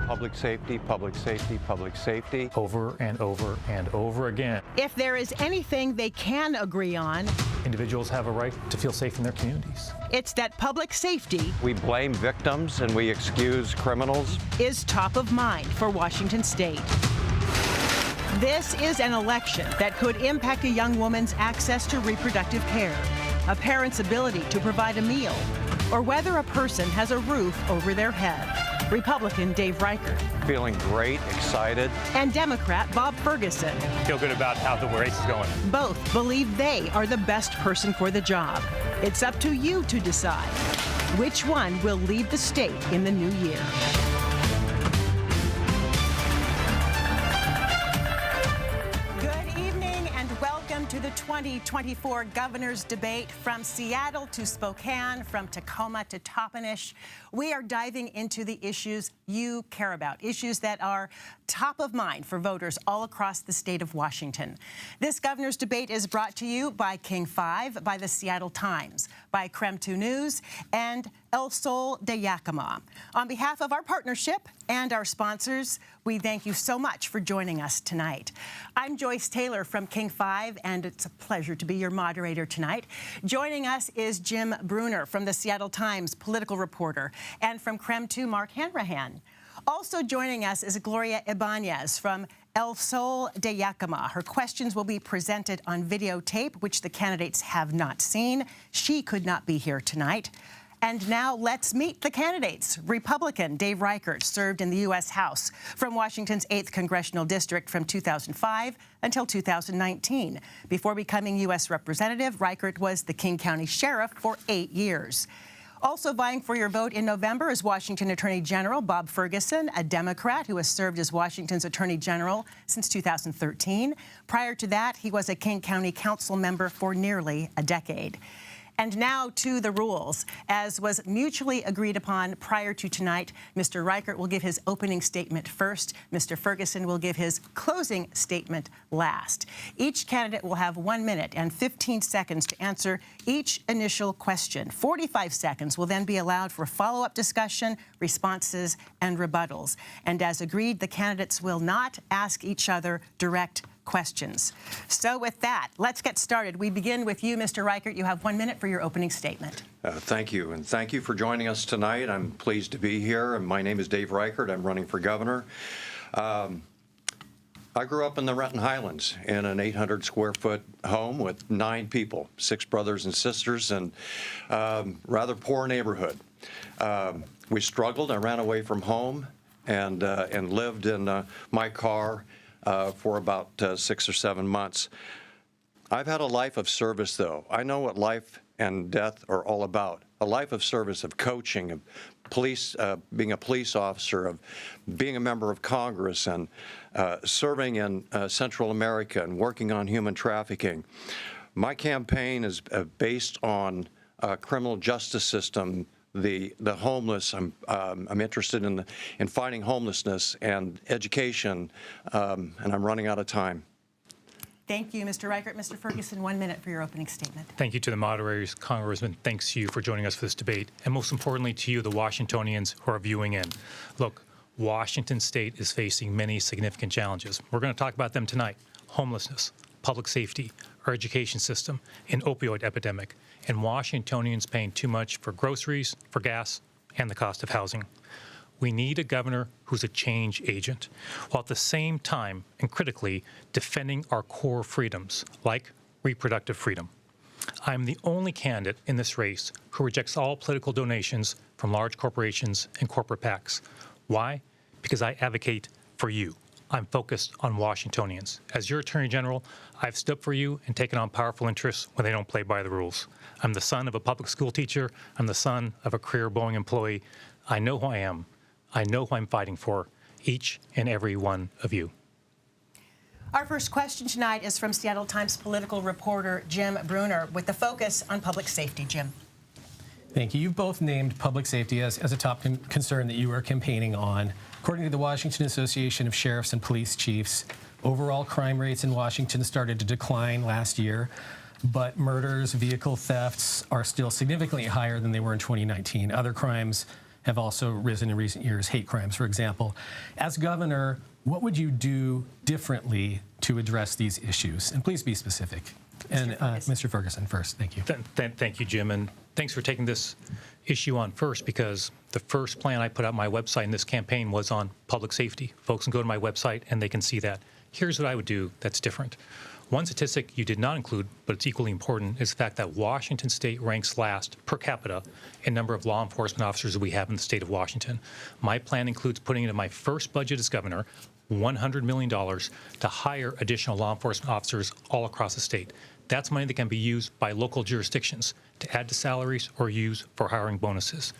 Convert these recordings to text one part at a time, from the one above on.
Public safety, public safety, public safety. Over and over and over again. If there is anything they can agree on, individuals have a right to feel safe in their communities. It's that public safety We blame victims and we excuse criminals. is top of mind for Washington State. This is an election that could impact a young woman's access to reproductive care, a parent's ability to provide a meal, or whether a person has a roof over their head. Republican Dave Reichert. Feeling great, excited. And Democrat Bob Ferguson. Feel good about how the race is going. Both believe they are the best person for the job. It's up to you to decide which one will lead the state in the new year. Good evening and welcome to the 2024 Governor's Debate. From Seattle to Spokane, from Tacoma to Toppenish, we are diving into the issues you care about, issues that are top of mind for voters all across the state of Washington. This Governor's Debate is brought to you by King 5, by the Seattle Times, by KREM 2 News, and El Sol de Yakima. On behalf of our partnership and our sponsors, we thank you so much for joining us tonight. I'm Joyce Taylor from King 5, and it's a pleasure to be your moderator tonight. Joining us is Jim Bruner from the Seattle Times, political reporter, and from KREM 2, Mark Hanrahan. Also joining us is Gloria Ibanez from El Sol de Yakima. Her questions will be presented on videotape, which the candidates have not seen. She could not be here tonight. And now let's meet the candidates. Republican Dave Reichert served in the U.S. House from Washington's 8th Congressional District from 2005 until 2019. Before becoming U.S. Representative, Reichert was the King County Sheriff for 8 years. Also vying for your vote in November is Washington Attorney General Bob Ferguson, a Democrat who has served as Washington's Attorney General since 2013. Prior to that, he was a King County Council member for nearly a decade. And now to the rules. As was mutually agreed upon prior to tonight, Mr. Reichert will give his opening statement first. Mr. Ferguson will give his closing statement last. Each candidate will have 1 minute and 15 seconds to answer each initial question. 45 seconds will then be allowed for follow-up discussion, responses, and rebuttals. And as agreed, the candidates will not ask each other direct questions. So with that, let's get started. We begin with you, Mr. Reichert. You have 1 minute for your opening statement. Thank you, and thank you for joining us tonight. I'm pleased to be here. My name is Dave Reichert. I'm running for governor. I grew up in the Renton Highlands in an 800-square-foot home with 9 people, 6 brothers and sisters, and rather poor neighborhood. We struggled. I ran away from home and lived in my car for about 6 or 7 months. I've had a life of service, though. I know what life and death are all about. A life of service, of coaching, of police, being a police officer, of being a member of Congress, and serving in Central America and working on human trafficking. My campaign is based on a criminal justice system, the homeless. I'm interested in fighting homelessness and education, and I'm running out of time. Thank you, Mr. Reichert. Mr. Ferguson, 1 minute for your opening statement. Thank you to the moderators, Congressman. Thanks to you for joining us for this debate, and most importantly to you, the Washingtonians who are viewing in. Look, Washington State is facing many significant challenges. We're going to talk about them tonight: homelessness, public safety, our education system, an opioid epidemic, and Washingtonians paying too much for groceries, for gas, and the cost of housing. We need a governor who's a change agent, while at the same time and critically defending our core freedoms, like reproductive freedom. I'm the only candidate in this race who rejects all political donations from large corporations and corporate PACs. Why? Because I advocate for you. I'm focused on Washingtonians. As your Attorney General, I've stood up for you and taken on powerful interests when they don't play by the rules. I'm the son of a public school teacher. I'm the son of a career Boeing employee. I know who I am. I know who I'm fighting for, each and every one of you. Our first question tonight is from Seattle Times political reporter Jim Bruner, with the focus on public safety. Jim. Thank you. You've both named public safety as a top concern that you are campaigning on. According to the Washington Association of Sheriffs and Police Chiefs, overall crime rates in Washington started to decline last year, but murders, vehicle thefts are still significantly higher than they were in 2019. Other crimes have also risen in recent years, hate crimes, for example. As governor, what would you do differently to address these issues? And please be specific. And Mr. Ferguson first. Thank you. Thank you, Jim, and thanks for taking this issue on first, because the first plan I put out on my website in this campaign was on public safety. Folks can go to my website and they can see that. Here's what I would do that's different. One statistic you did not include, but it's equally important, is the fact that Washington State ranks last per capita in number of law enforcement officers that we have in the state of Washington. My plan includes putting into my first budget as governor $100 million to hire additional law enforcement officers all across the state. That's money that can be used by local jurisdictions to add to salaries or use for hiring bonuses.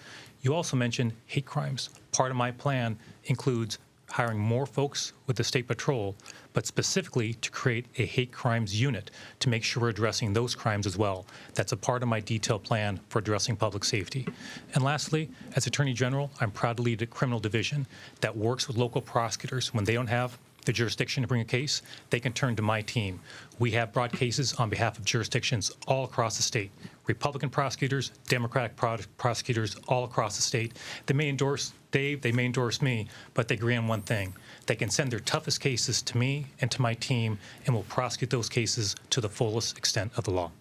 You also mentioned hate crimes. Part of my plan includes hiring more folks with the State Patrol, but specifically to create a hate crimes unit to make sure we're addressing those crimes as well. That's a part of my detailed plan for addressing public safety. And lastly, as Attorney General, I'm proud to lead a criminal division that works with local prosecutors. When they don't have the jurisdiction to bring a case, they can turn to my team. We have brought cases on behalf of jurisdictions all across the state. Republican prosecutors, Democratic prosecutors all across the state. They may endorse Dave, they may endorse me, but they agree on one thing. They can send their toughest cases to me and to my team, and we'll prosecute those cases to the fullest extent of the law.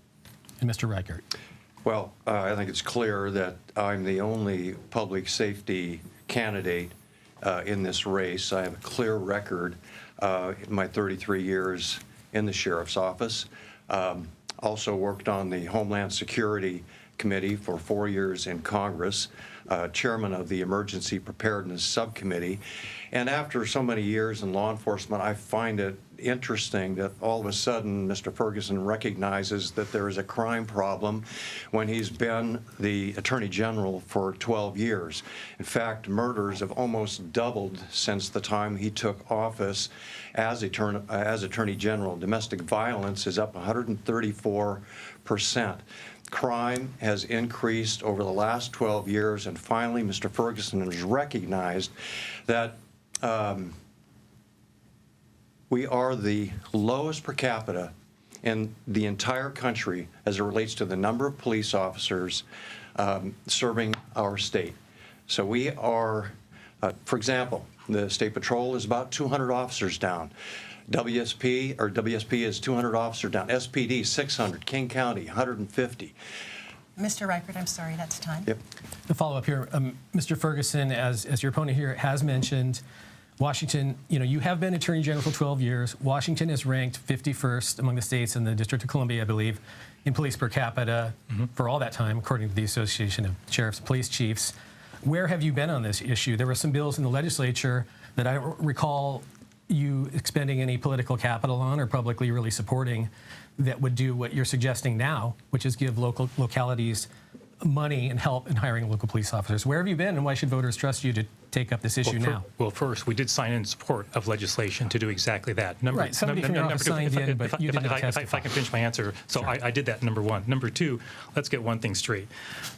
And Mr. Reichert. Well, I think it's clear that I'm the only public safety candidate in this race. I have a clear record in my 33 years in the sheriff's office. Also worked on the Homeland Security Committee for 4 years in Congress, chairman of the Emergency Preparedness Subcommittee. And after so many years in law enforcement, I find it interesting that all of a sudden Mr. Ferguson recognizes that there is a crime problem when he's been the Attorney General for 12 years. In fact, murders have almost doubled since the time he took office as Attorney General. Domestic violence is up 134%. Crime has increased over the last 12 years, and finally Mr. Ferguson has recognized that we are the lowest per capita in the entire country as it relates to the number of police officers serving our state. So we are, for example, the State Patrol is about 200 officers down. WSP is 200 officers down. SPD, 600. King County, 150. Mr. Reichert, I'm sorry, that's time. Yep. To follow up here, Mr. Ferguson, as your opponent here has mentioned, Washington, you have been Attorney General for 12 years. Washington is ranked 51st among the states in the District of Columbia, I believe, in police per capita for all that time, according to the Association of Sheriffs and Police Chiefs. Where have you been on this issue? There were some bills in the legislature that I don't recall you expending any political capital on or publicly really supporting that would do what you're suggesting now, which is give localities money and help in hiring local police officers. Where have you been, and why should voters trust you to take up this issue now? Well, first, we did sign in support of legislation to do exactly that. Right, somebody from your office signed in, but you did not testify. If I can finish my answer. So Sure. I did that, number one. Number two, let's get one thing straight.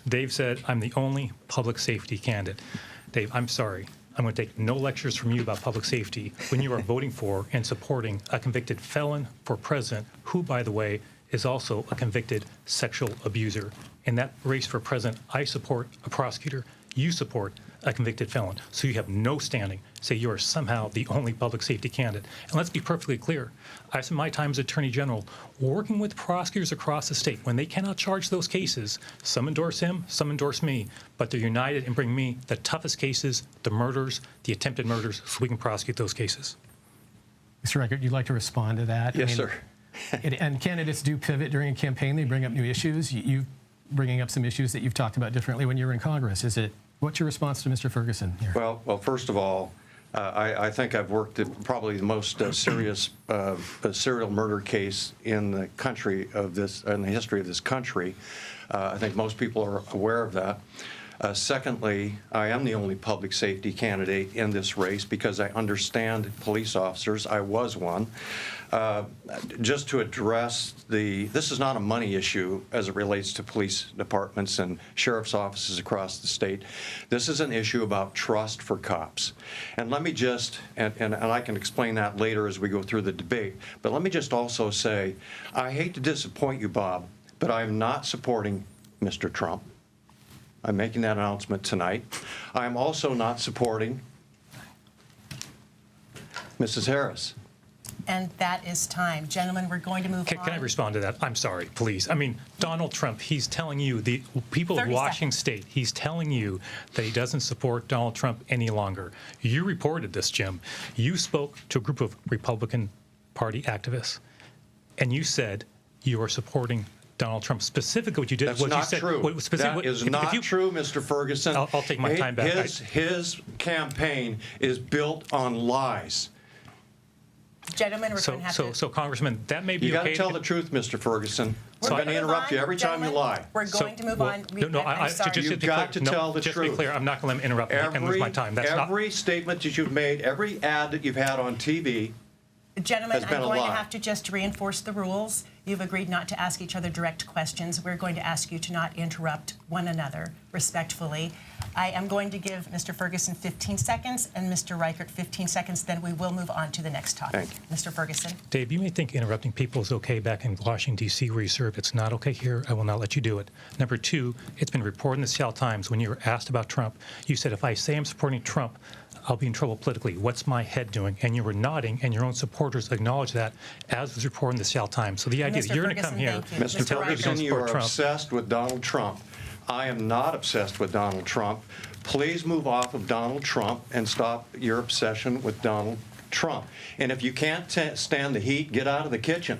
Dave said I'm the only public safety candidate. Dave, I'm sorry. I'm going to take no lectures from you about public safety when you are voting for and supporting a convicted felon for president, who, by the way, is also a convicted sexual abuser. In that race for president, I support a prosecutor. You support a convicted felon. So you have no standing. Say you are somehow the only public safety candidate. And let's be perfectly clear. I spent my time as Attorney General working with prosecutors across the state. When they cannot charge those cases, some endorse him, some endorse me, but they're united and bring me the toughest cases, the murders, the attempted murders, so we can prosecute those cases. Mr. Reichert, you'd like to respond to that? Yes, sir. And candidates do pivot during a campaign. They bring up new issues. You bringing up some issues that you've talked about differently when you were in Congress. What's your response to Mr. Ferguson here? Well, first of all, I think I've worked at probably the most serious serial murder case in the country in the history of this country. I think most people are aware of that. Secondly, I am the only public safety candidate in this race because I understand police officers. I was one. Just to address this is not a money issue as it relates to police departments and sheriff's offices across the state. This is an issue about trust for cops. And let me just, and I can explain that later as we go through the debate, but let me just also say, I hate to disappoint you, Bob, but I'm not supporting Mr. Trump. I'm making that announcement tonight. I am also not supporting Mrs. Harris. And that is time. Gentlemen, we're going to move on. Can I respond to that? I'm sorry, please. I mean, Donald Trump, he's telling you, the people of 30 Washington seconds. State, he's telling you that he doesn't support Donald Trump any longer. You reported this, Jim. You spoke to a group of Republican Party activists, and you said you are supporting Donald Trump. Specifically, what you did That's was not you said, true. That is not true, Mr. Ferguson. I'll take my time back. His campaign is built on lies. Gentlemen, we're going to have to... So, Congressman, that may be You got okay. to tell the truth, Mr. Ferguson. We're I'm going to gonna move interrupt you on. every time you Gentlemen, lie. We're going to move on. I'm sorry. Just to You've be got clear, to tell the just to be truth. clear, I'm not going to let him interrupt me and lose my time. That's not. Every statement that you've made, every ad that you've had on TV, Gentlemen, has been I'm a going to lie. have to just reinforce the rules. You've agreed not to ask each other direct questions. We're going to ask you to not interrupt one another respectfully. I am going to give Mr. Ferguson 15 seconds and Mr. Reichert 15 seconds. Then we will move on to the next topic. Thank Mr. Ferguson. Dave, you may think interrupting people is okay back in Washington, D.C., where you served. It's not okay here. I will not let you do it. Number two, it's been reported in the Seattle Times when you were asked about Trump. You said, if I say I'm supporting Trump, I'll be in trouble politically. What's my head doing? And you were nodding, and your own supporters acknowledged that, as was reported in the Seattle Times. So the idea that Mr. you're going to come Ferguson, here, thank you. Mr. Mr. Reichert. Ferguson, you are Trump. obsessed with Donald Trump. I am not obsessed with Donald Trump. Please move off of Donald Trump and stop your obsession with Donald Trump. And if you can't stand the heat, get out of the kitchen.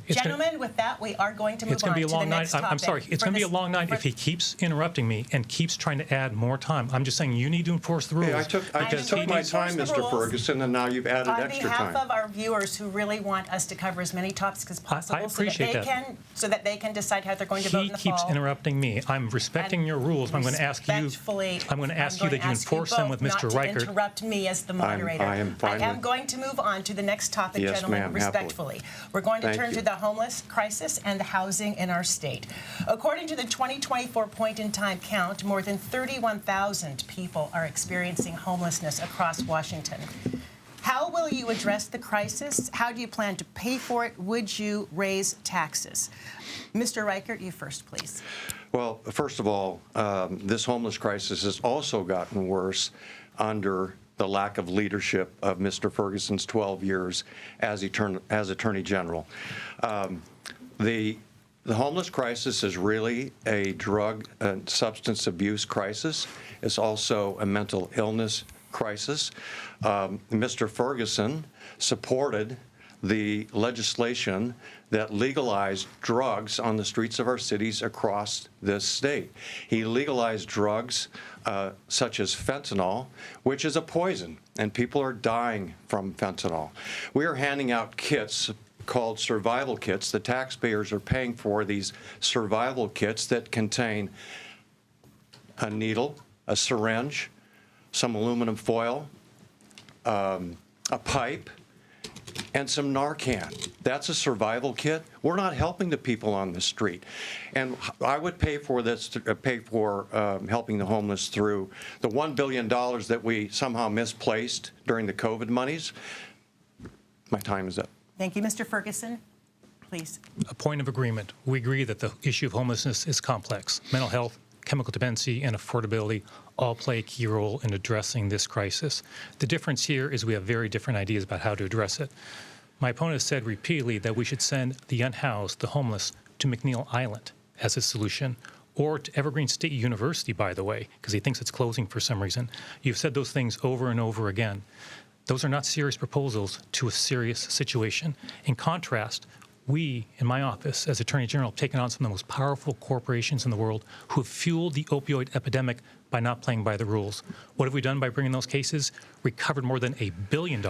it's gonna- Gentlemen, with that, we are going to move It's going on to be to a the long night. next I'm topic. sorry. It's going to be a long night if he keeps interrupting me and keeps trying to add more time. I'm just saying you need to enforce the rules. Hey, I took just my going to time, enforce the Mr. rules. Ferguson, and now you've added On extra behalf time. of our viewers who really want us to cover as many topics as possible, appreciate that. so that they can decide how they're going to vote He in the keeps fall. interrupting me. I'm respecting your rules. I'm going to ask you. Respectfully, I'm going to ask you that you ask enforce them with both Mr. not to Reichert. interrupt me as the moderator. I am fine with- going to move on to the next topic, Yes, gentlemen, ma'am, happily. respectfully. We're going to Thank turn you. to the homeless crisis and the housing in our state. According to the 2024 point-in-time count, more than 31,000 people are experiencing homelessness across Washington. How will you address the crisis? How do you plan to pay for it? Would you raise taxes? Mr. Reichert, you first, please. Well, first of all, this homeless crisis has also gotten worse under the lack of leadership of Mr. Ferguson's 12 years as Attorney General. The homeless crisis is really a drug and substance abuse crisis. It's also a mental illness crisis. Mr. Ferguson supported the legislation that legalized drugs on the streets of our cities across this state. He legalized drugs such as fentanyl, which is a poison, and people are dying from fentanyl. We are handing out kits called survival kits. The taxpayers are paying for these survival kits that contain a needle, a syringe, some aluminum foil, a pipe, and some Narcan. That's a survival kit. We're not helping the people on the street. And I would pay for this, helping the homeless through the $1 billion that we somehow misplaced during the COVID monies. My time is up. Thank you, Mr. Ferguson. Please. A point of agreement. We agree that the issue of homelessness is complex. Mental health, chemical dependency, and affordability all play a key role in addressing this crisis. The difference here is we have very different ideas about how to address it. My opponent has said repeatedly that we should send the unhoused, the homeless, to McNeil Island as a solution, or to Evergreen State University, by the way, because he thinks it's closing for some reason. You've said those things over and over again. Those are not serious proposals to a serious situation. In contrast, we, in my office as Attorney General, have taken on some of the most powerful corporations in the world who have fueled the opioid epidemic by not playing by the rules. What have we done by bringing those cases? Recovered more than $1 billion,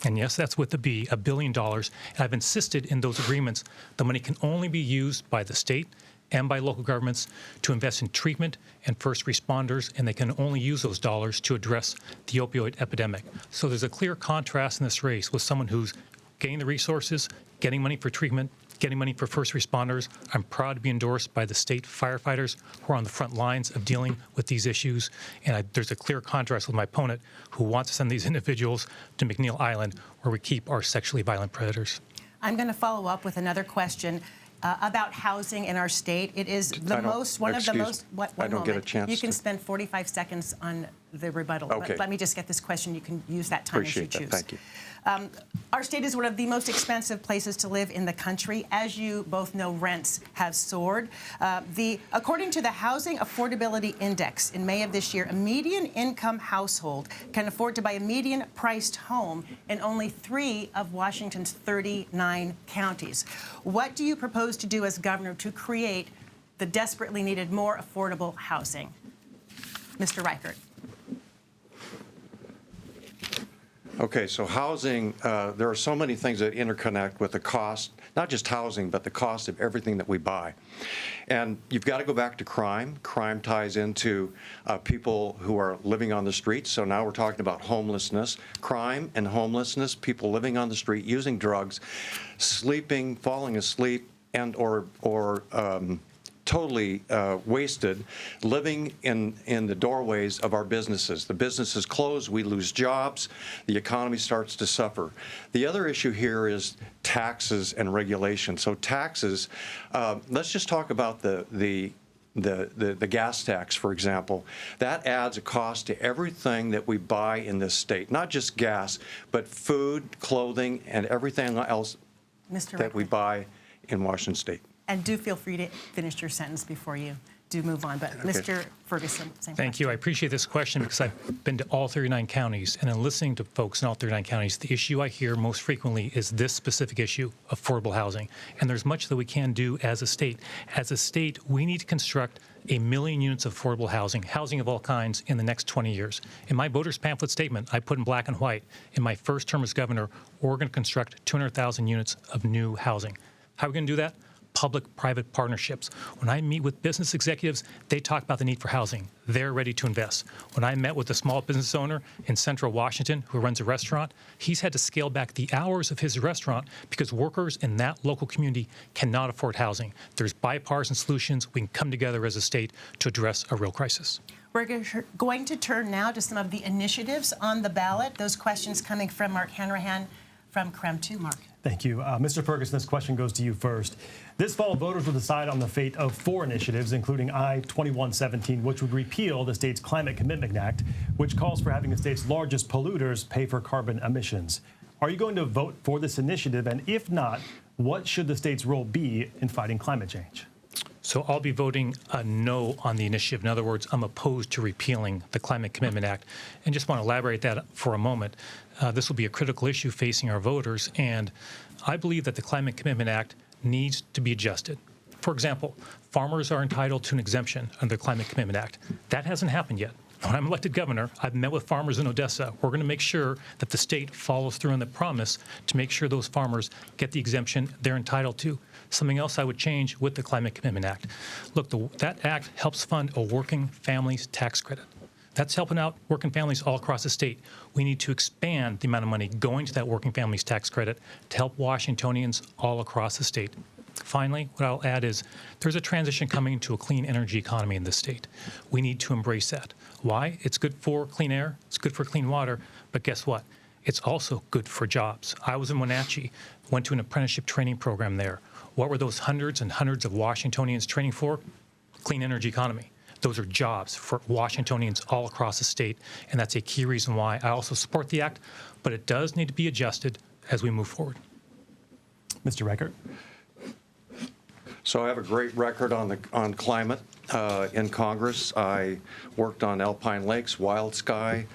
and yes, that's with the B, $1 billion. And I've insisted in those agreements the money can only be used by the state and by local governments to invest in treatment and first responders, and they can only use those dollars to address the opioid epidemic. So there's a clear contrast in this race with someone who's getting the resources, getting money for treatment, getting money for first responders. I'm proud to be endorsed by the state firefighters who are on the front lines of dealing with these issues. And there's a clear contrast with my opponent who wants to send these individuals to McNeil Island where we keep our sexually violent predators. I'm going to follow up with another question. about housing in our state. It is the I don't- most, one of the excuse- most, one I don't get a moment. chance You can to- spend 45 seconds on the rebuttal. Okay. Let me just get this question. You can use that time Appreciate as you that. choose. Thank you. Our state is one of the most expensive places to live in the country. As you both know, rents have soared. According to the Housing Affordability Index in May of this year, a median income household can afford to buy a median priced home in only 3 of Washington's 39 counties. What do you propose to do as governor to create the desperately needed more affordable housing? Mr. Reichert. Okay, so housing, there are so many things that interconnect with the cost, not just housing, but the cost of everything that we buy. And you've got to go back to crime. Crime ties into people who are living on the streets. So now we're talking about homelessness, crime and homelessness, people living on the street, using drugs, sleeping, falling asleep, and or totally wasted, living in the doorways of our businesses. The businesses close, we lose jobs, the economy starts to suffer. The other issue here is taxes and regulation. So taxes, let's just talk about the gas tax, for example. That adds a cost to everything that we buy in this state, not just gas, but food, clothing, and everything else that we buy in Washington State. And do feel free to finish your sentence before you do move on. But Okay. Mr. Ferguson, same Thank you. I appreciate this question because I've been to all 39 counties, and in listening to folks in all 39 counties, the issue I hear most frequently is this specific issue, affordable housing. And there's much that we can do as a state. As a state, we need to construct 1 million units of affordable housing of all kinds in the next 20 years. In my voters pamphlet statement, I put in black and white, in my first term as governor, we're going to construct 200,000 units of new housing. How are we going to do that? Public-private partnerships. When I meet with business executives, they talk about the need for housing. They're ready to invest. When I met with a small business owner in central Washington who runs a restaurant, he's had to scale back the hours of his restaurant because workers in that local community cannot afford housing. There's bipartisan solutions. We can come together as a state to address a real crisis. We're going to turn now to some of the initiatives on the ballot. Those questions coming from Mark Hanrahan from KREM 2. Mark. Thank you. Mr. Ferguson, this question goes to you first. This fall, voters will decide on the fate of 4 initiatives, including I-2117, which would repeal the state's Climate Commitment Act, which calls for having the state's largest polluters pay for carbon emissions. Are you going to vote for this initiative? And if not, what should the state's role be in fighting climate change? So I'll be voting no on the initiative. In other words, I'm opposed to repealing the Climate Commitment Act. And just want to elaborate that for a moment. This will be a critical issue facing our voters, and I believe that the Climate Commitment Act needs to be adjusted. For example, farmers are entitled to an exemption under the Climate Commitment Act. That hasn't happened yet. When I'm elected governor, I've met with farmers in Odessa. We're going to make sure that the state follows through on the promise to make sure those farmers get the exemption they're entitled to. Something else I would change with the Climate Commitment Act. Look, that act helps fund a working families tax credit. That's helping out working families all across the state. We need to expand the amount of money going to that working families tax credit to help Washingtonians all across the state. Finally, what I'll add is there's a transition coming to a clean energy economy in this state. We need to embrace that. Why? It's good for clean air, it's good for clean water, but guess what? It's also good for jobs. I was in Wenatchee, went to an apprenticeship training program there. What were those hundreds and hundreds of Washingtonians training for? Clean energy economy. Those are jobs for Washingtonians all across the state, and that's a key reason why I also support the act, but it does need to be adjusted as we move forward. Mr. Reichert. So I have a great record on climate in Congress. I worked on Alpine Lakes, Wild Sky,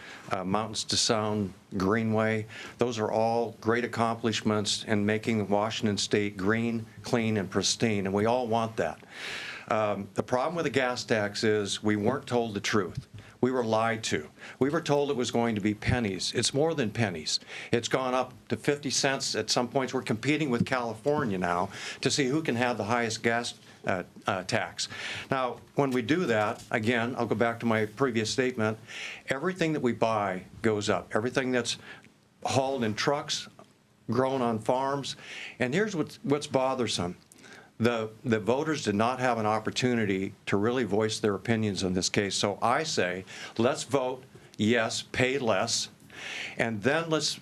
Mountains to Sound, Greenway. Those are all great accomplishments in making Washington State green, clean, and pristine, and we all want that. The problem with the gas tax is we weren't told the truth. We were lied to. We were told it was going to be pennies. It's more than pennies. It's gone up to 50 cents. At some points, we're competing with California now to see who can have the highest gas tax. Now, when we do that, again, I'll go back to my previous statement, everything that we buy goes up. Everything that's hauled in trucks, grown on farms. And here's what's bothersome. The voters did not have an opportunity to really voice their opinions in this case. So I say, let's vote yes, pay less, and then let's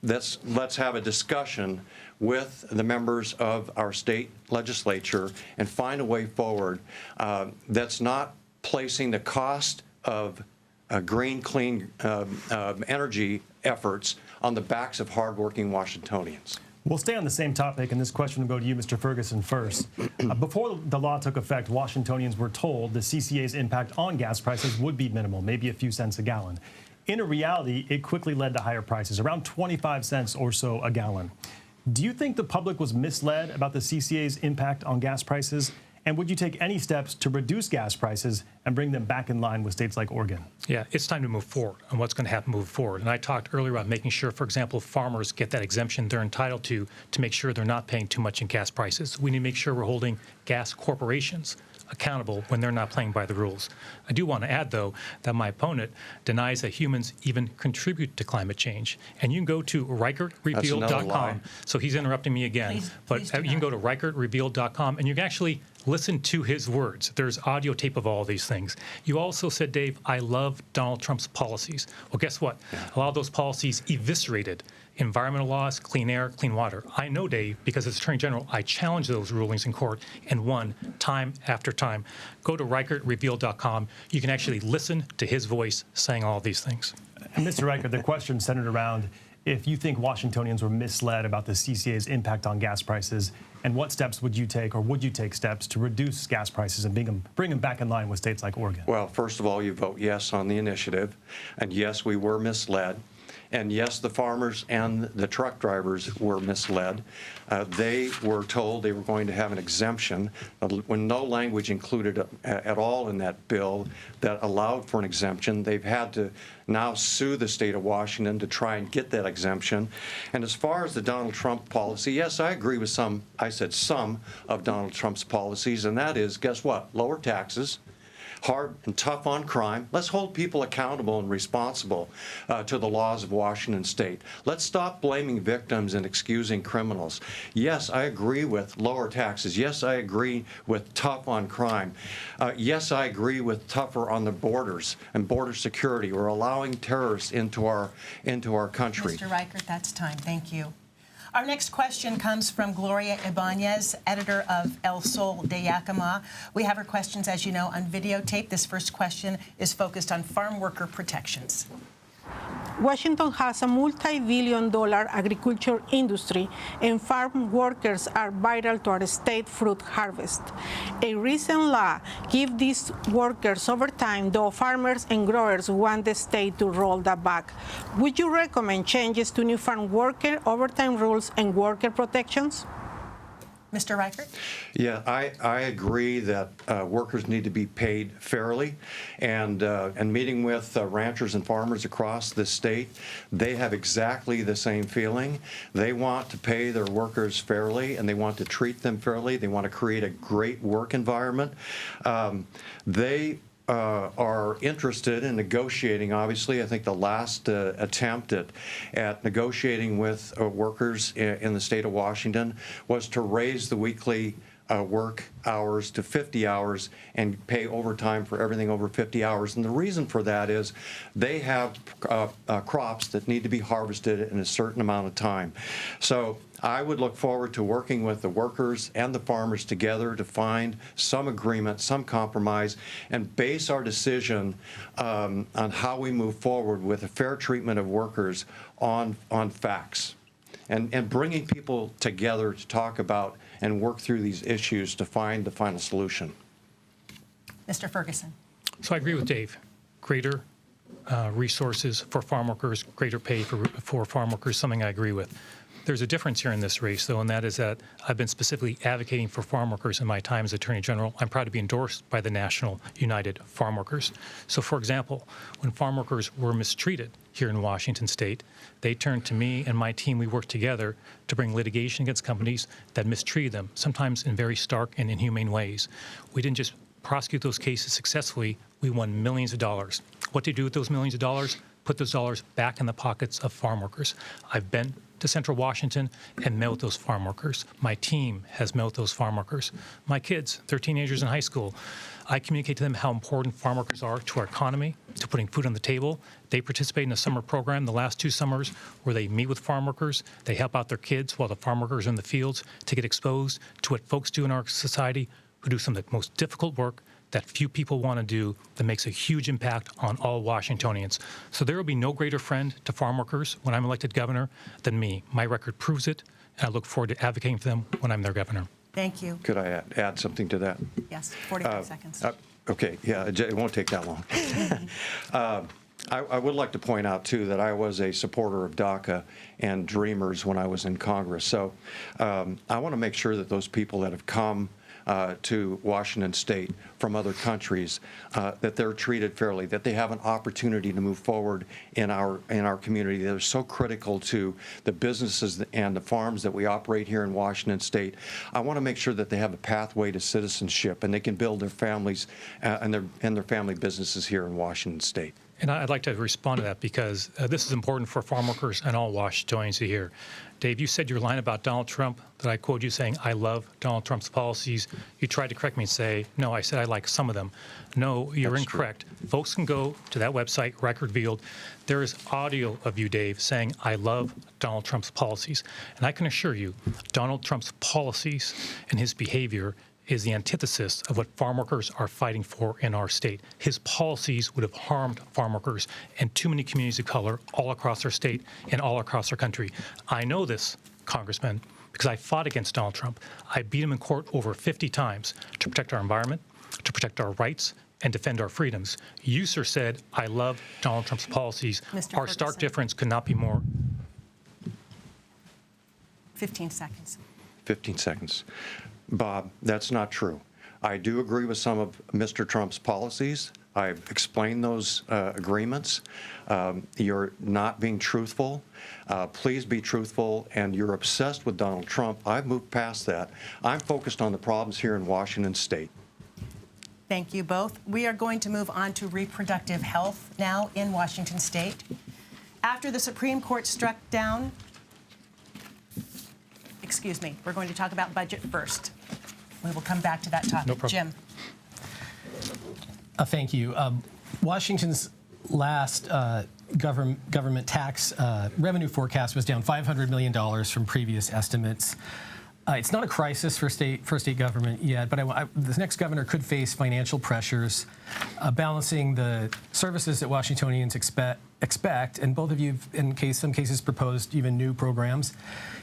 let's have a discussion with the members of our state legislature and find a way forward that's not placing the cost of green, clean energy efforts on the backs of hardworking Washingtonians. We'll stay on the same topic, and this question will go to you, Mr. Ferguson, first. Before the law took effect, Washingtonians were told the CCA's impact on gas prices would be minimal, maybe a few cents a gallon. In reality, it quickly led to higher prices, around 25 cents or so a gallon. Do you think the public was misled about the CCA's impact on gas prices? And would you take any steps to reduce gas prices and bring them back in line with states like Oregon? Yeah, it's time to move forward on what's going to happen moving forward. And I talked earlier about making sure, for example, farmers get that exemption they're entitled to make sure they're not paying too much in gas prices. We need to make sure we're holding gas corporations accountable when they're not playing by the rules. I do want to add, though, that my opponent denies that humans even contribute to climate change. And you can go to ReichertRevealed.com. So he's interrupting me again. Please you can go to ReichertRevealed.com and you can actually listen to his words. There's audio tape of all of these things. You also said, Dave, I love Donald Trump's policies. Well, guess what? A lot of those policies eviscerated environmental laws, clean air, clean water. I know, Dave, because as Attorney General, I challenged those rulings in court and won time after time. Go to ReichertRevealed.com. You can actually listen to his voice saying all of these things. And Mr. Reichert, the question centered around if you think Washingtonians were misled about the CCA's impact on gas prices, and what steps would you take, or would you take steps to reduce gas prices and bring them back in line with states like Oregon? Well, first of all, you vote yes on the initiative, and yes, we were misled. And yes, the farmers and the truck drivers were misled. They were told they were going to have an exemption when no language included at all in that bill that allowed for an exemption. They've had to now sue the state of Washington to try and get that exemption. And as far as the Donald Trump policy, yes, I agree with some of Donald Trump's policies, and that is, guess what? Lower taxes, hard and tough on crime. Let's hold people accountable and responsible to the laws of Washington state. Let's stop blaming victims and excusing criminals. Yes, I agree with lower taxes. Yes, I agree with tough on crime. Yes, I agree with tougher on the borders and border security. We're allowing terrorists into our country. Mr. Reichert, that's time. Thank you. Our next question comes from Gloria Ibanez, editor of El Sol de Yakima. We have her questions, as you know, on videotape. This first question is focused on farm worker protections. Washington has a multi-billion-dollar agriculture industry, and farm workers are vital to our state fruit harvest. A recent law gives these workers overtime, though farmers and growers want the state to roll that back. Would you recommend changes to new farm worker overtime rules and worker protections? Mr. Reichert? Yeah, I agree that workers need to be paid fairly, and meeting with ranchers and farmers across the state, they have exactly the same feeling. They want to pay their workers fairly, and they want to treat them fairly. They want to create a great work environment. They are interested in negotiating. Obviously, I think the last attempt at negotiating with workers in the state of Washington was to raise the weekly work hours to 50 hours and pay overtime for everything over 50 hours. And the reason for that is they have crops that need to be harvested in a certain amount of time. So I would look forward to working with the workers and the farmers together to find some agreement, some compromise, and base our decision on how we move forward with a fair treatment of workers on facts, and bringing people together to talk about and work through these issues to find the final solution. Mr. Ferguson. So I agree with Dave. Greater resources for farm workers, greater pay for farm workers, something I agree with. There's a difference here in this race, though, and that is that I've been specifically advocating for farm workers in my time as Attorney General. I'm proud to be endorsed by the National United Farm Workers. So, for example, when farm workers were mistreated here in Washington state, they turned to me and my team. We worked together to bring litigation against companies that mistreated them, sometimes in very stark and inhumane ways. We didn't just prosecute those cases successfully. We won millions of dollars. What to do with those millions of dollars? Put those dollars back in the pockets of farm workers. I've been to Central Washington and met with those farm workers. My team has met with those farm workers. My kids, they're teenagers in high school. I communicate to them how important farm workers are to our economy, to putting food on the table. They participate in a summer program the last 2 summers where they meet with farm workers. They help out their kids while the farm workers are in the fields to get exposed to what folks do in our society who do some of the most difficult work that few people want to do that makes a huge impact on all Washingtonians. So there will be no greater friend to farm workers when I'm elected governor than me. My record proves it, and I look forward to advocating for them when I'm their governor. Thank you. Could I add something to that? Yes, 45 seconds. Okay, yeah, it won't take that long. I would like to point out, too, that I was a supporter of DACA and Dreamers when I was in Congress. So I want to make sure that those people that have come to Washington State from other countries, that they're treated fairly, that they have an opportunity to move forward in our community. They're so critical to the businesses and the farms that we operate here in Washington State. I want to make sure that they have a pathway to citizenship and they can build their families and their family businesses here in Washington State. And I'd like to respond to that because this is important for farm workers and all Washingtonians to hear. Dave, you said your line about Donald Trump, that I quote you saying, I love Donald Trump's policies. You tried to correct me and say, no, I said I like some of them. No, you're That's incorrect. Folks can go to that website, Reichert Revealed. There is audio of you, Dave, saying, I love Donald Trump's policies. And I can assure you, Donald Trump's policies and his behavior is the antithesis of what farm workers are fighting for in our state. His policies would have harmed farm workers and too many communities of color all across our state and all across our country. I know this, Congressman, because I fought against Donald Trump. I beat him in court over 50 times to protect our environment, to protect our rights, and defend our freedoms. You, sir, said, I love Donald Trump's policies. Mr. Our stark Ferguson. difference could not be more. 15 seconds. 15 seconds. Bob, that's not true. I do agree with some of Mr. Trump's policies. I've explained those agreements. You're not being truthful. Please be truthful. And you're obsessed with Donald Trump. I've moved past that. I'm focused on the problems here in Washington State. Thank you both. We are going to move on to reproductive health now in Washington State. After the Supreme Court struck down, we're going to talk about budget first. We will come back to that topic. No problem. Jim. Thank you. Washington's last government tax revenue forecast was down $500 million from previous estimates. It's not a crisis for state government yet, but the next governor could face financial pressures, balancing the services that Washingtonians expect, and both of you, in some cases, proposed even new programs,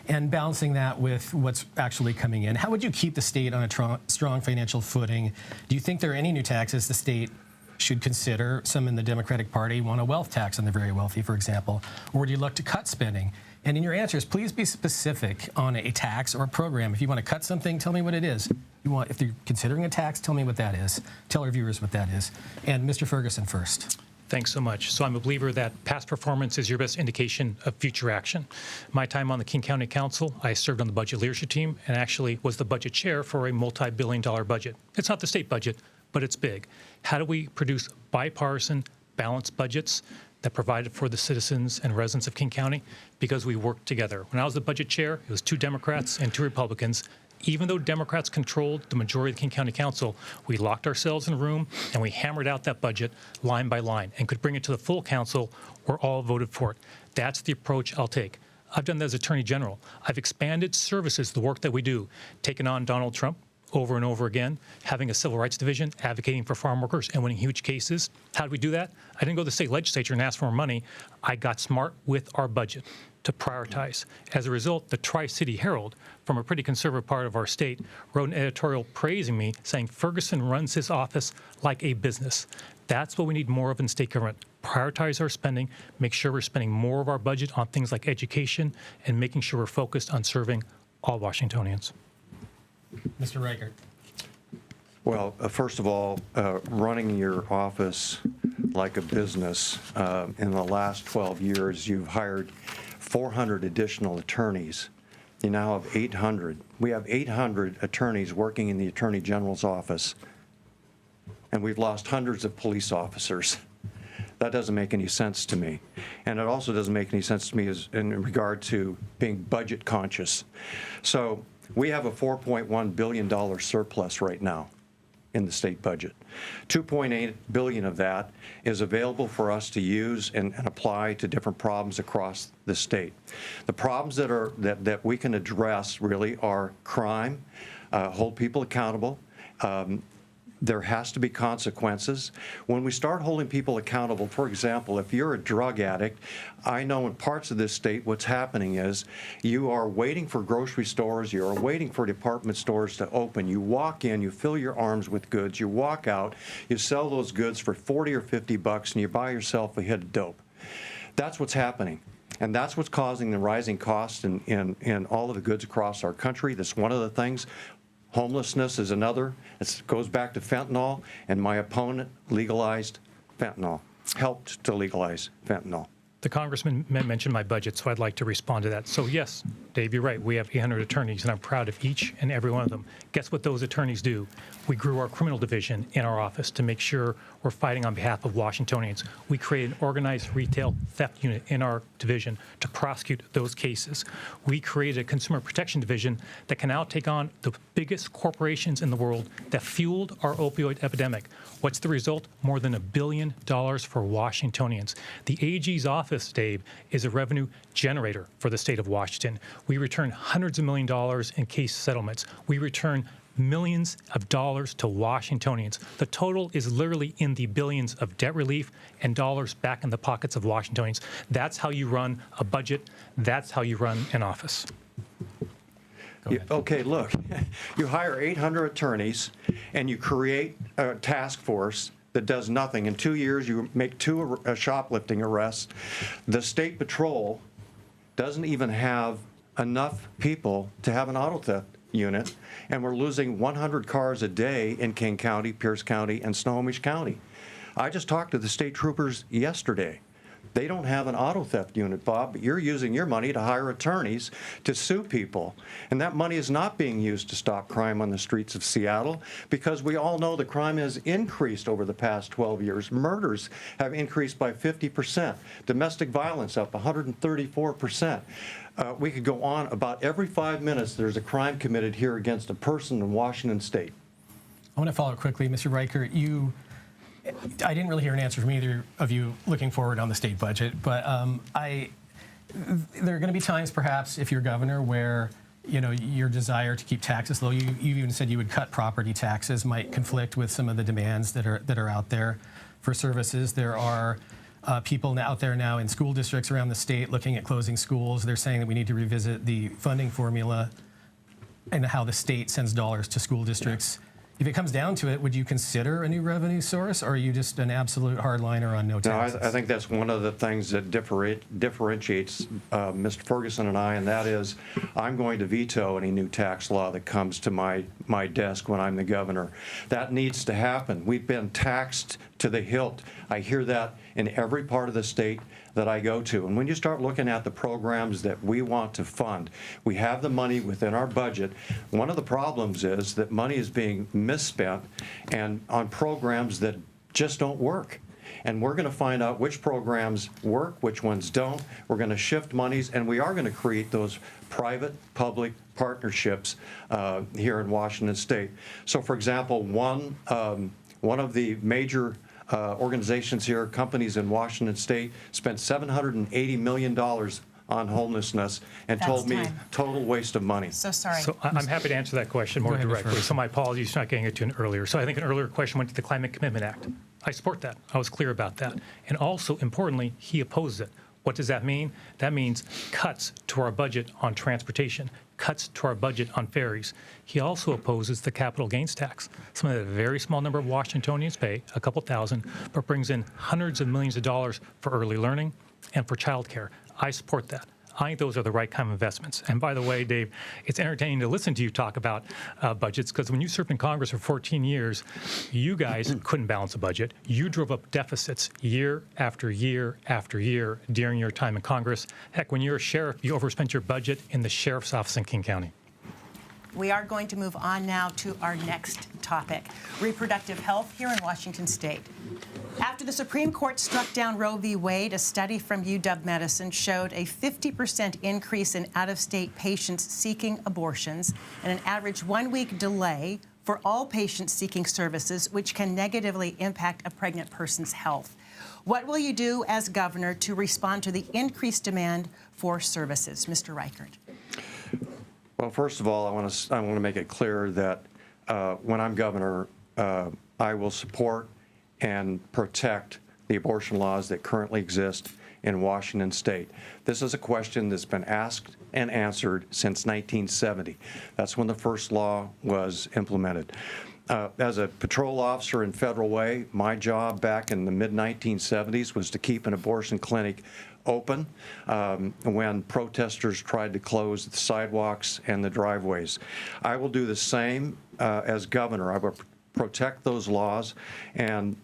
and balancing that with what's actually coming in. How would you keep the state on a strong financial footing? Do you think there are any new taxes the state should consider? Some in the Democratic Party want a wealth tax on the very wealthy, for example. Or would you look to cut spending? And in your answers, please be specific on a tax or a program. If you want to cut something, tell me what it is. If you're considering a tax, tell me what that is. Tell our viewers what that is. And Mr. Ferguson first. Thanks so much. So I'm a believer that past performance is your best indication of future action. My time on the King County Council, I served on the budget leadership team and actually was the budget chair for a multi-billion-dollar budget. It's not the state budget, but it's big. How do we produce bipartisan, balanced budgets that provided for the citizens and residents of King County? Because we worked together. When I was the budget chair, it was 2 Democrats and 2 Republicans. Even though Democrats controlled the majority of the King County Council, we locked ourselves in a room and we hammered out that budget line by line and could bring it to the full council where all voted for it. That's the approach I'll take. I've done that as Attorney General. I've expanded services, the work that we do, taken on Donald Trump over and over again, having a civil rights division, advocating for farm workers, and winning huge cases. How did we do that? I didn't go to the state legislature and ask for more money. I got smart with our budget to prioritize. As a result, the Tri-City Herald, from a pretty conservative part of our state, wrote an editorial praising me, saying Ferguson runs his office like a business. That's what we need more of in state government. Prioritize our spending, make sure we're spending more of our budget on things like education, and making sure we're focused on serving all Washingtonians. Mr. Reichert. Well, first of all, running your office like a business, in the last 12 years, you've hired 400 additional attorneys. You now have 800. We have 800 attorneys working in the Attorney General's office, and we've lost hundreds of police officers. That doesn't make any sense to me. And it also doesn't make any sense to me as in regard to being budget conscious. So we have a $4.1 billion surplus right now in the state budget. $2.8 billion of that is available for us to use and apply to different problems across the state. The problems that we can address really are crime, hold people accountable. There has to be consequences. When we start holding people accountable, for example, if you're a drug addict, I know in parts of this state what's happening is you are waiting for grocery stores, you're waiting for department stores to open. You walk in, you fill your arms with goods, you walk out, you sell those goods for 40 or 50 bucks, and you buy yourself a hit of dope. That's what's happening. And that's what's causing the rising costs in all of the goods across our country. That's one of the things. Homelessness is another. It goes back to fentanyl, and my opponent legalized fentanyl, helped to legalize fentanyl. The congressman mentioned my budget, so I'd like to respond to that. So yes, Dave, you're right. We have 800 attorneys, and I'm proud of each and every one of them. Guess what those attorneys do? We grew our criminal division in our office to make sure we're fighting on behalf of Washingtonians. We created an organized retail theft unit in our division to prosecute those cases. We created a consumer protection division that can now take on the biggest corporations in the world that fueled our opioid epidemic. What's the result? More than $1 billion for Washingtonians. The AG's office, Dave, is a revenue generator for the state of Washington. We return hundreds of million dollars in case settlements. We return millions of dollars to Washingtonians. The total is literally in the billions of debt relief and dollars back in the pockets of Washingtonians. That's how you run a budget. That's how you run an office. Okay, look, you hire 800 attorneys and you create a task force that does nothing. In 2 years, you make 2 shoplifting arrests. The State Patrol doesn't even have enough people to have an auto theft unit, and we're losing 100 cars a day in King County, Pierce County, and Snohomish County. I just talked to the state troopers yesterday. They don't have an auto theft unit, Bob, but you're using your money to hire attorneys to sue people. And that money is not being used to stop crime on the streets of Seattle, because we all know the crime has increased over the past 12 years. Murders have increased by 50%. Domestic violence up 134%. We could go on. About every 5 minutes, there's a crime committed here against a person in Washington State. I want to follow up quickly. Mr. Reichert, I didn't really hear an answer from either of you looking forward on the state budget, but there are going to be times, perhaps, if you're governor, where your desire to keep taxes low. You even said you would cut property taxes, might conflict with some of the demands that are out there for services. There are people out there now in school districts around the state looking at closing schools. They're saying that we need to revisit the funding formula and how the state sends dollars to school districts. Yeah. If it comes down to it, would you consider a new revenue source, or are you just an absolute hardliner on no taxes? No, I think that's one of the things that differentiates Mr. Ferguson and I, and that is I'm going to veto any new tax law that comes to my desk when I'm the governor. That needs to happen. We've been taxed to the hilt. I hear that in every part of the state that I go to. And when you start looking at the programs that we want to fund, we have the money within our budget. One of the problems is that money is being misspent and on programs that just don't work. And we're going to find out which programs work, which ones don't. We're going to shift monies, and we are going to create those private-public partnerships here in Washington State. So, for example, one of the major organizations here, companies in Washington State, spent $780 million on homelessness and told me total waste of money. So sorry. So I'm happy to answer that question more directly. So my apologies for not getting it to an earlier. So I think an earlier question went to the Climate Commitment Act. I support that. I was clear about that. And also, importantly, he opposes it. What does that mean? That means cuts to our budget on transportation, cuts to our budget on ferries. He also opposes the capital gains tax, something that a very small number of Washingtonians pay, a couple thousand, but brings in hundreds of millions of dollars for early learning and for childcare. I support that. I think those are the right kind of investments. And by the way, Dave, it's entertaining to listen to you talk about budgets, because when you served in Congress for 14 years, you guys couldn't balance a budget. You drove up deficits year after year after year during your time in Congress. Heck, when you're a sheriff, you overspent your budget in the sheriff's office in King County. We are going to move on now to our next topic, reproductive health here in Washington State. After the Supreme Court struck down Roe v. Wade, a study from UW-Medicine showed a 50% increase in out-of-state patients seeking abortions and an average one-week delay for all patients seeking services, which can negatively impact a pregnant person's health. What will you do as governor to respond to the increased demand for services? Mr. Reichert. Well, first of all, I want to make it clear that when I'm governor, I will support and protect the abortion laws that currently exist in Washington State. This is a question that's been asked and answered since 1970. That's when the first law was implemented. As a patrol officer in Federal Way, my job back in the mid-1970s was to keep an abortion clinic open when protesters tried to close the sidewalks and the driveways. I will do the same as governor. I will protect those laws and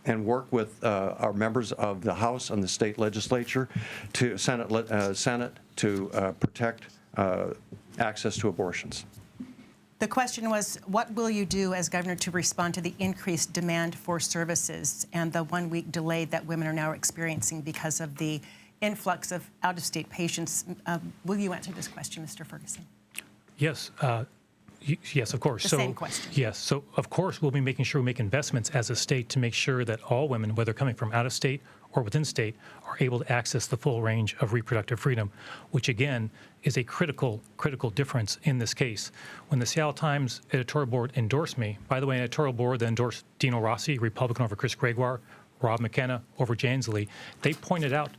work with our members of the House and the state legislature to Senate to protect access to abortions. The question was, what will you do as governor to respond to the increased demand for services and the one-week delay that women are now experiencing because of the influx of out-of-state patients? Will you answer this question, Mr. Ferguson? Yes. Yes, of course. The same question. Yes. So, of course, we'll be making sure we make investments as a state to make sure that all women, whether coming from out of state or within state, are able to access the full range of reproductive freedom, which, again, is a critical difference in this case. When the Seattle Times editorial board endorsed me, by the way, an editorial board that endorsed Dino Rossi, Republican, over Chris Gregoire, Rob McKenna over Jan Zlee, they pointed out,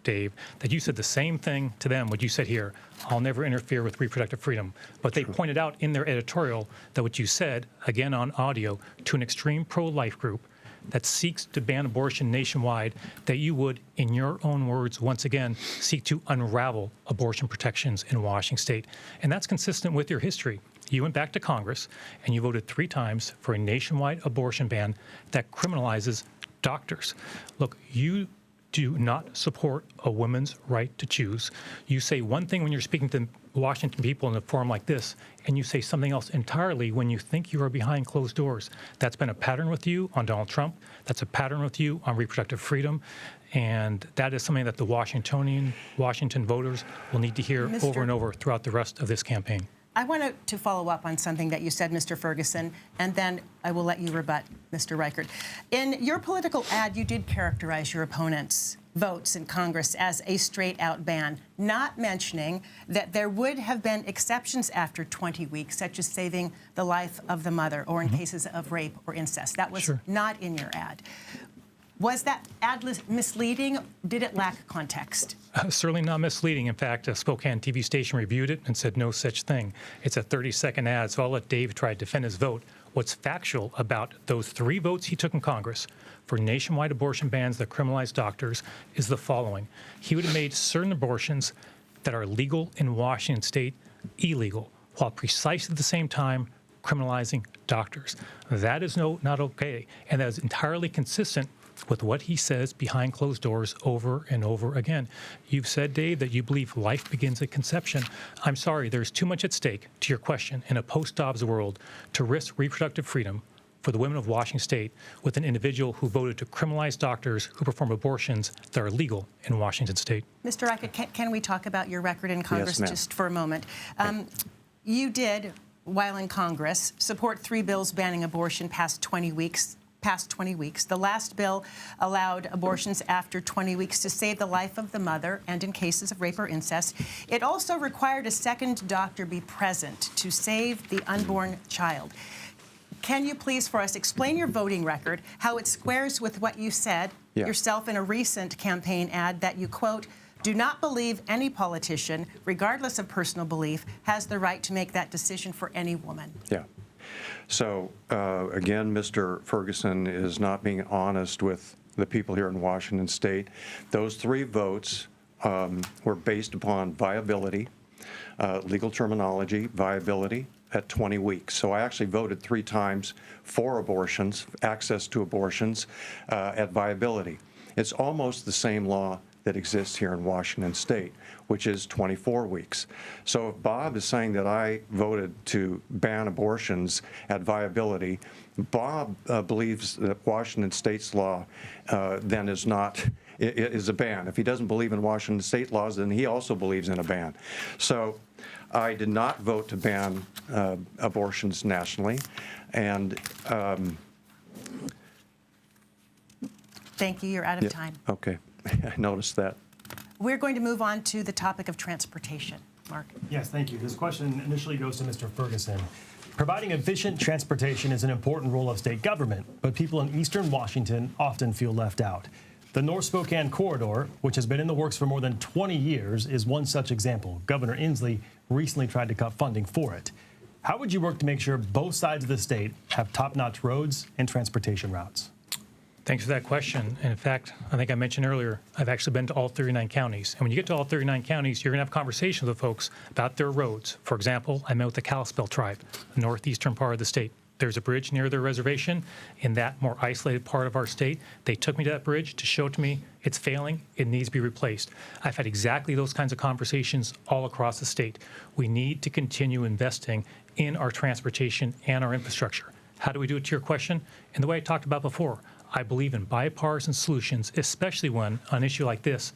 Dave, that you said the same thing to them, what you said here. I'll never interfere with reproductive freedom. But they pointed out in their editorial that what you said, again on audio, to an extreme pro-life group that seeks to ban abortion nationwide, that you would, in your own words, once again, seek to unravel abortion protections in Washington State. And that's consistent with your history. You went back to Congress and you voted 3 times for a nationwide abortion ban that criminalizes doctors. Look, you do not support a woman's right to choose. You say one thing when you're speaking to Washington people in a forum like this, and you say something else entirely when you think you are behind closed doors. That's been a pattern with you on Donald Trump. That's a pattern with you on reproductive freedom. And that is something that the Washington voters will need to hear over and over throughout the rest of this campaign. I want to follow up on something that you said, Mr. Ferguson, and then I will let you rebut, Mr. Reichert. In your political ad, you did characterize your opponent's votes in Congress as a straight-out ban, not mentioning that there would have been exceptions after 20 weeks, such as saving the life of the mother or in cases of rape or incest. That was not in your ad. Was that ad misleading? Did it lack context? Certainly not misleading. In fact, a Spokane TV station reviewed it and said no such thing. It's a 30-second ad, so I'll let Dave try to defend his vote. What's factual about those 3 votes he took in Congress for nationwide abortion bans that criminalize doctors is the following. He would have made certain abortions that are legal in Washington State illegal, while precisely at the same time criminalizing doctors. That is not okay, and that is entirely consistent with what he says behind closed doors over and over again. You've said, Dave, that you believe life begins at conception. I'm sorry, there's too much at stake, to your question, in a post-Dobbs world to risk reproductive freedom for the women of Washington State with an individual who voted to criminalize doctors who perform abortions that are legal in Washington State. Mr. Reichert, can we talk about your record in Congress just for a moment? You did, while in Congress, support 3 bills banning abortion past 20 weeks. The last bill allowed abortions after 20 weeks to save the life of the mother and in cases of rape or incest. It also required a second doctor be present to save the unborn child. Can you please, for us, explain your voting record, how it squares with what you said yourself in a recent campaign ad that you, quote, do not believe any politician, regardless of personal belief, has the right to make that decision for any woman? Yeah. So, again, Mr. Ferguson is not being honest with the people here in Washington State. Those 3 votes were based upon viability, legal terminology, viability at 20 weeks. So I actually voted 3 times for abortions, access to abortions at viability. It's almost the same law that exists here in Washington State, which is 24 weeks. So if Bob is saying that I voted to ban abortions at viability, Bob believes that Washington State's law then is a ban. If he doesn't believe in Washington State laws, then he also believes in a ban. So I did not vote to ban abortions nationally, and Thank you. You're out of time. okay, I noticed that. We're going to move on to the topic of transportation. Mark. Yes, thank you. This question initially goes to Mr. Ferguson. Providing efficient transportation is an important role of state government, but people in eastern Washington often feel left out. The North Spokane corridor, which has been in the works for more than 20 years, is one such example. Governor Inslee recently tried to cut funding for it. How would you work to make sure both sides of the state have top-notch roads and transportation routes? Thanks for that question. And in fact, I think I mentioned earlier, I've actually been to all 39 counties. And when you get to all 39 counties, you're going to have conversations with folks about their roads. For example, I met with the Kalispel tribe, the northeastern part of the state. There's a bridge near their reservation in that more isolated part of our state. They took me to that bridge to show to me it's failing, it needs to be replaced. I've had exactly those kinds of conversations all across the state. We need to continue investing in our transportation and our infrastructure. How do we do it, to your question? In the way I talked about before, I believe in bipartisan solutions, especially when, on an issue like this,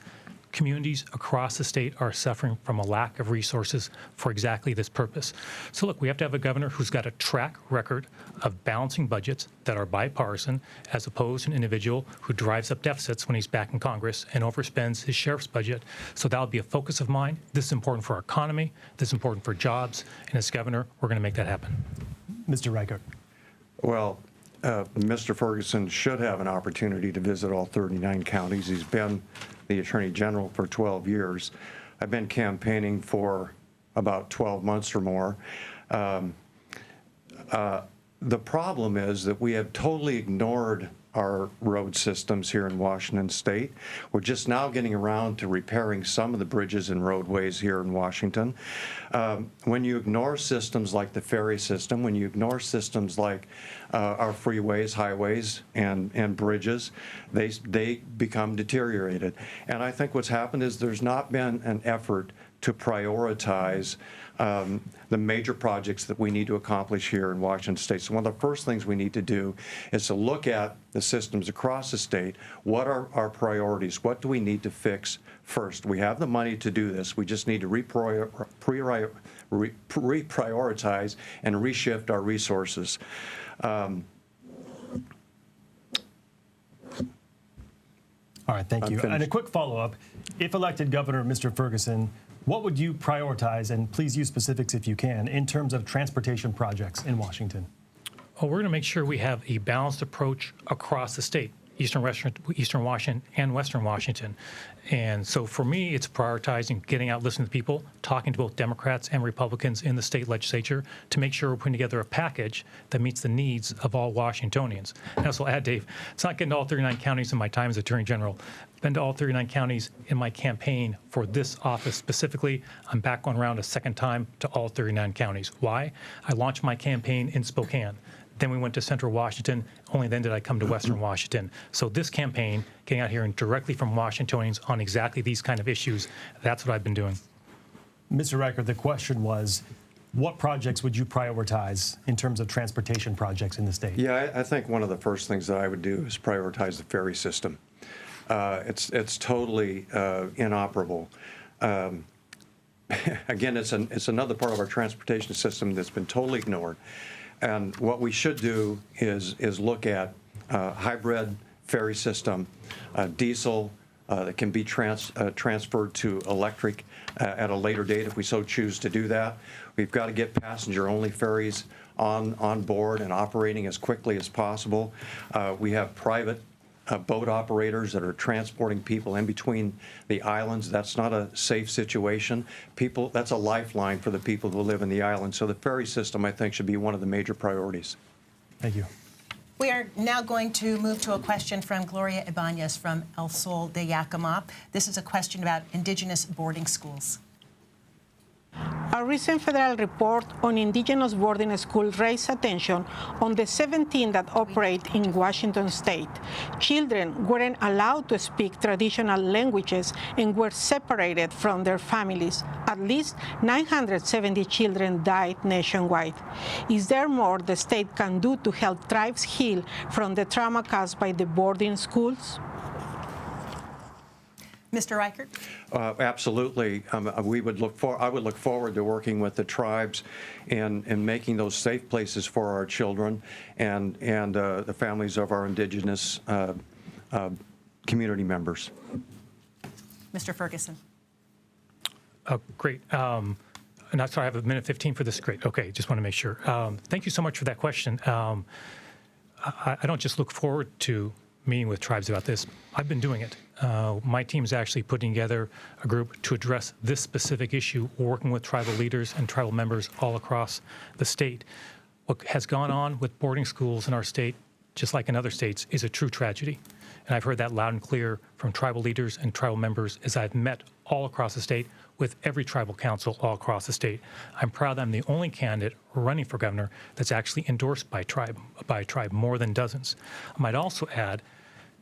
communities across the state are suffering from a lack of resources for exactly this purpose. So look, we have to have a governor who's got a track record of balancing budgets that are bipartisan, as opposed to an individual who drives up deficits when he's back in Congress and overspends his sheriff's budget. So that'll be a focus of mine. This is important for our economy. This is important for jobs. And as governor, we're going to make that happen. Mr. Reichert. Well, Mr. Ferguson should have an opportunity to visit all 39 counties. He's been the Attorney General for 12 years. I've been campaigning for about 12 months or more. The problem is that we have totally ignored our road systems here in Washington State. We're just now getting around to repairing some of the bridges and roadways here in Washington. When you ignore systems like the ferry system, when you ignore systems like our freeways, highways, and bridges, they become deteriorated. And I think what's happened is there's not been an effort to prioritize the major projects that we need to accomplish here in Washington State. So one of the first things we need to do is to look at the systems across the state. What are our priorities? What do we need to fix first? We have the money to do this. We just need to reprioritize and reshift our resources. All right, thank you. And a quick follow-up. If elected governor, Mr. Ferguson, what would you prioritize, and please use specifics if you can, in terms of transportation projects in Washington? Well, we're going to make sure we have a balanced approach across the state, Eastern Washington and Western Washington. And so for me, it's prioritizing getting out, listening to people, talking to both Democrats and Republicans in the state legislature to make sure we're putting together a package that meets the needs of all Washingtonians. And also add, Dave, it's not getting to all 39 counties in my time as Attorney General. I've been to all 39 counties in my campaign for this office specifically. I'm back going around a second time to all 39 counties. Why? I launched my campaign in Spokane. Then we went to Central Washington. Only then did I come to Western Washington. So this campaign, getting out here and directly from Washingtonians on exactly these kind of issues, that's what I've been doing. Mr. Reichert, the question was, what projects would you prioritize in terms of transportation projects in the state? Yeah, I think one of the first things that I would do is prioritize the ferry system. It's totally inoperable. Again, it's another part of our transportation system that's been totally ignored. And what we should do is look at hybrid ferry system, diesel that can be transferred to electric at a later date if we so choose to do that. We've got to get passenger-only ferries on board and operating as quickly as possible. We have private boat operators that are transporting people in between the islands. That's not a safe situation. That's a lifeline for the people who live in the island. So the ferry system, I think, should be one of the major priorities. Thank you. We are now going to move to a question from Gloria Ibanez from El Sol de Yakima. This is a question about Indigenous boarding schools. A recent federal report on Indigenous boarding schools raised attention on the 17 that operate in Washington state. Children weren't allowed to speak traditional languages and were separated from their families. At least 970 children died nationwide. Is there more the state can do to help tribes heal from the trauma caused by the boarding schools? Mr. Reichert? Absolutely. I would look forward to working with the tribes in making those safe places for our children and the families of our Indigenous community members. Mr. Ferguson? Great. And I'm sorry, I have a minute 15 for this. Great. Okay, just want to make sure. Thank you so much for that question. I don't just look forward to meeting with tribes about this. I've been doing it. My team is actually putting together a group to address this specific issue, working with tribal leaders and tribal members all across the state. What has gone on with boarding schools in our state, just like in other states, is a true tragedy. And I've heard that loud and clear from tribal leaders and tribal members as I've met all across the state with every tribal council all across the state. I'm proud that I'm the only candidate running for governor that's actually endorsed by tribe, more than dozens. I might also add,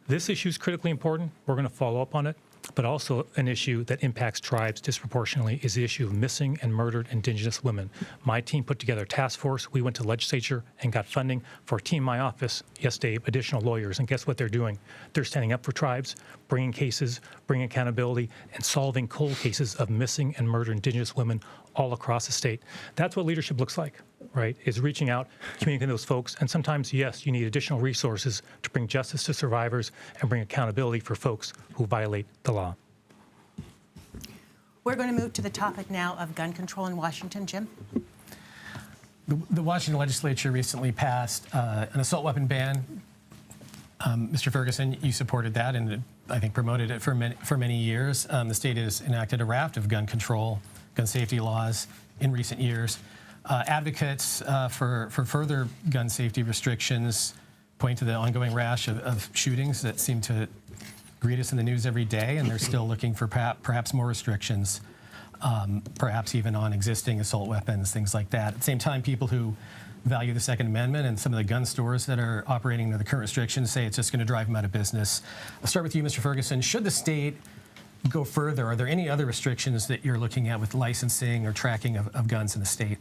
this issue is critically important. We're going to follow up on it. But also an issue that impacts tribes disproportionately is the issue of missing and murdered Indigenous women. My team put together a task force. We went to legislature and got funding for a team in my office, yes, Dave, additional lawyers. And guess what they're doing? They're standing up for tribes, bringing cases, bringing accountability, and solving cold cases of missing and murdered Indigenous women all across the state. That's what leadership looks like, right? Is reaching out, communicating with those folks. And sometimes, yes, you need additional resources to bring justice to survivors and bring accountability for folks who violate the law. We're going to move to the topic now of gun control in Washington. Jim? The Washington legislature recently passed an assault weapon ban. Mr. Ferguson, you supported that and I think promoted it for many years. The state has enacted a raft of gun control, gun safety laws in recent years. Advocates for further gun safety restrictions point to the ongoing rash of shootings that seem to greet us in the news every day, and they're still looking for perhaps more restrictions, perhaps even on existing assault weapons, things like that. At the same time, people who value the Second Amendment and some of the gun stores that are operating under the current restrictions say it's just going to drive them out of business. I'll start with you, Mr. Ferguson. Should the state go further, are there any other restrictions that you're looking at with licensing or tracking of guns in the state?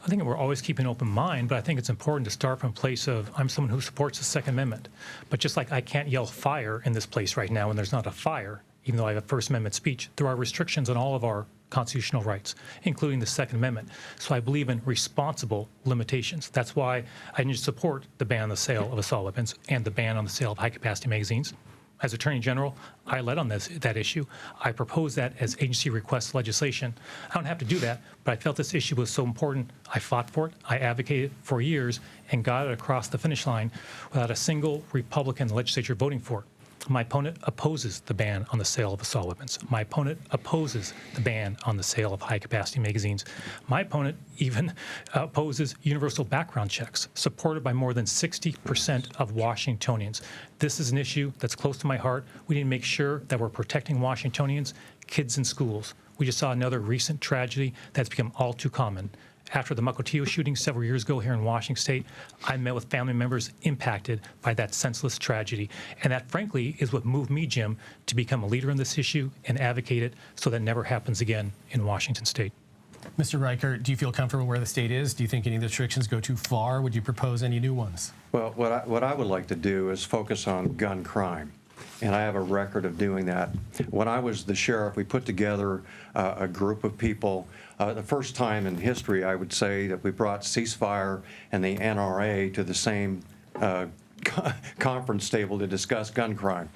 I think we're always keeping an open mind, but I think it's important to start from a place of, I'm someone who supports the Second Amendment. But just like I can't yell fire in this place right now when there's not a fire, even though I have a First Amendment speech, there are restrictions on all of our constitutional rights, including the Second Amendment. So I believe in responsible limitations. That's why I didn't support the ban on the sale of assault weapons and the ban on the sale of high-capacity magazines. As Attorney General, I led on that issue. I proposed that as agency request legislation. I don't have to do that, but I felt this issue was so important. I fought for it. I advocated for years and got it across the finish line without a single Republican in the legislature voting for it. My opponent opposes the ban on the sale of assault weapons. My opponent opposes the ban on the sale of high-capacity magazines. My opponent even opposes universal background checks, supported by more than 60% of Washingtonians. This is an issue that's close to my heart. We need to make sure that we're protecting Washingtonians, kids in schools. We just saw another recent tragedy that's become all too common. After the Mukilteo shooting several years ago here in Washington State, I met with family members impacted by that senseless tragedy. And that, frankly, is what moved me, Jim, to become a leader in this issue and advocate it so that never happens again in Washington State. Mr. Reichert, do you feel comfortable where the state is? Do you think any of the restrictions go too far? Would you propose any new ones? Well, what I would like to do is focus on gun crime. And I have a record of doing that. When I was the sheriff, we put together a group of people. The first time in history, I would say, that we brought ceasefire and the NRA to the same conference table to discuss gun crime.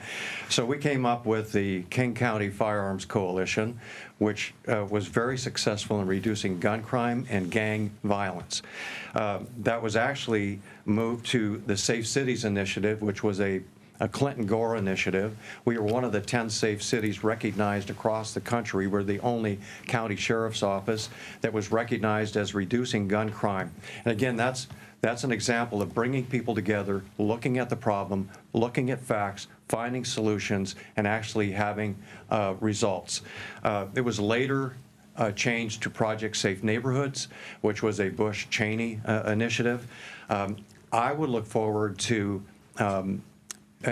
So we came up with the King County Firearms Coalition, which was very successful in reducing gun crime and gang violence. That was actually moved to the Safe Cities Initiative, which was a Clinton Gore initiative. We were one of the 10 safe cities recognized across the country. We're the only county sheriff's office that was recognized as reducing gun crime. And again, that's an example of bringing people together, looking at the problem, looking at facts, finding solutions, and actually having results. It was later change to Project Safe Neighborhoods, which was a Bush-Cheney initiative. I would look forward to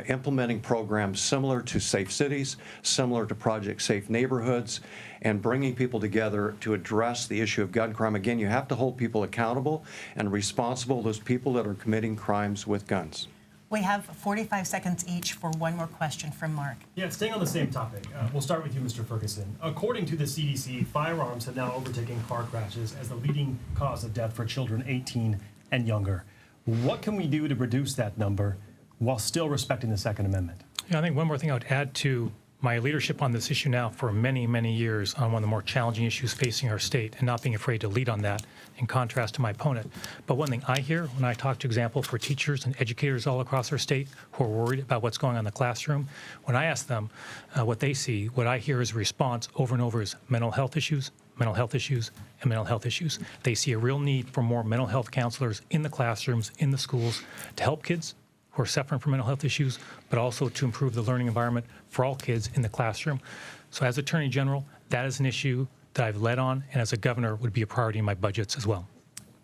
implementing programs similar to Safe Cities, similar to Project Safe Neighborhoods, and bringing people together to address the issue of gun crime. Again, you have to hold people accountable and responsible, those people that are committing crimes with guns. We have 45 seconds each for one more question from Mark. Yeah, staying on the same topic, we'll start with you, Mr. Ferguson. According to the CDC, firearms have now overtaken car crashes as the leading cause of death for children 18 and younger. What can we do to reduce that number while still respecting the Second Amendment? Yeah, I think one more thing I would add to my leadership on this issue now for many, many years on one of the more challenging issues facing our state and not being afraid to lead on that in contrast to my opponent. But one thing I hear when I talk, to example, for teachers and educators all across our state who are worried about what's going on in the classroom, when I ask them what they see, what I hear as a response over and over is mental health issues, mental health issues, and mental health issues. They see a real need for more mental health counselors in the classrooms, in the schools, to help kids who are suffering from mental health issues, but also to improve the learning environment for all kids in the classroom. So as Attorney General, that is an issue that I've led on, and as a governor would be a priority in my budgets as well.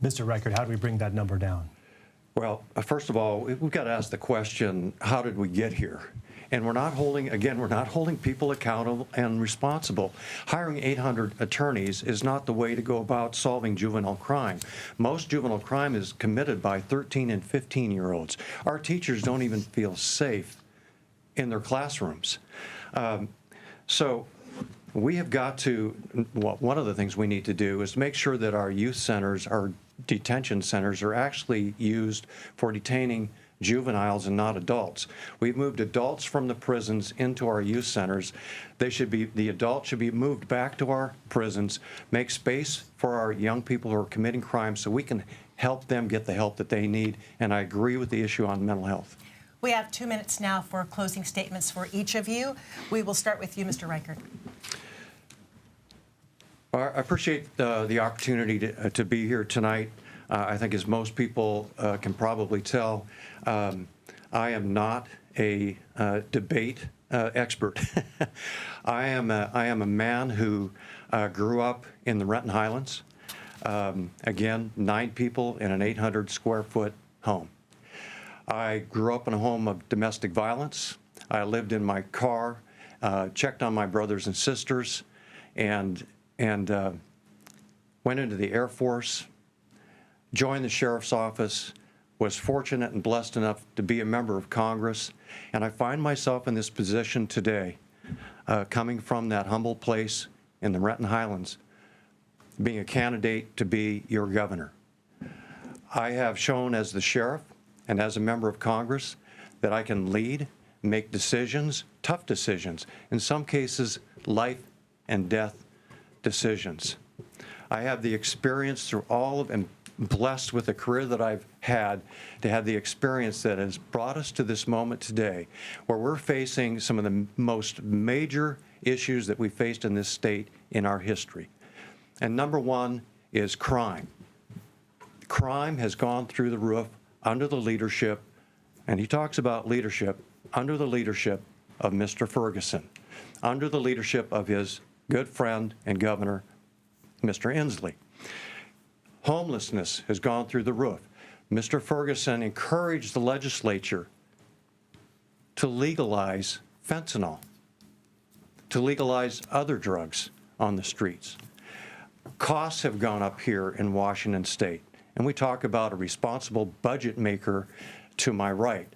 Mr. Reichert, how do we bring that number down? Well, first of all, we've got to ask the question, how did we get here? And we're not holding people accountable and responsible. Hiring 800 attorneys is not the way to go about solving juvenile crime. Most juvenile crime is committed by 13 and 15-year-olds. Our teachers don't even feel safe in their classrooms. So we have got to, one of the things we need to do is make sure that our youth centers, our detention centers, are actually used for detaining juveniles and not adults. We've moved adults from the prisons into our youth centers. The adults should be moved back to our prisons, make space for our young people who are committing crimes so we can help them get the help that they need. And I agree with the issue on mental health. We have 2 minutes now for closing statements for each of you. We will start with you, Mr. Reichert. I appreciate the opportunity to be here tonight. I think, as most people can probably tell, I am not a debate expert. I am a man who grew up in the Renton Highlands. Again, 9 people in an 800-square-foot home. I grew up in a home of domestic violence. I lived in my car, checked on my brothers and sisters, and went into the Air Force, joined the sheriff's office, was fortunate and blessed enough to be a member of Congress, and I find myself in this position today, coming from that humble place in the Renton Highlands, being a candidate to be your governor. I have shown as the sheriff and as a member of Congress that I can lead, make decisions, tough decisions, in some cases life and death decisions. I have the experience through all of, and blessed with the career that I've had, to have the experience that has brought us to this moment today, where we're facing some of the most major issues that we faced in this state in our history. And number one is crime. Crime has gone through the roof under the leadership, and he talks about leadership, under the leadership of Mr. Ferguson, under the leadership of his good friend and governor, Mr. Inslee. Homelessness has gone through the roof. Mr. Ferguson encouraged the legislature to legalize fentanyl, to legalize other drugs on the streets. Costs have gone up here in Washington State, and we talk about a responsible budget maker to my right,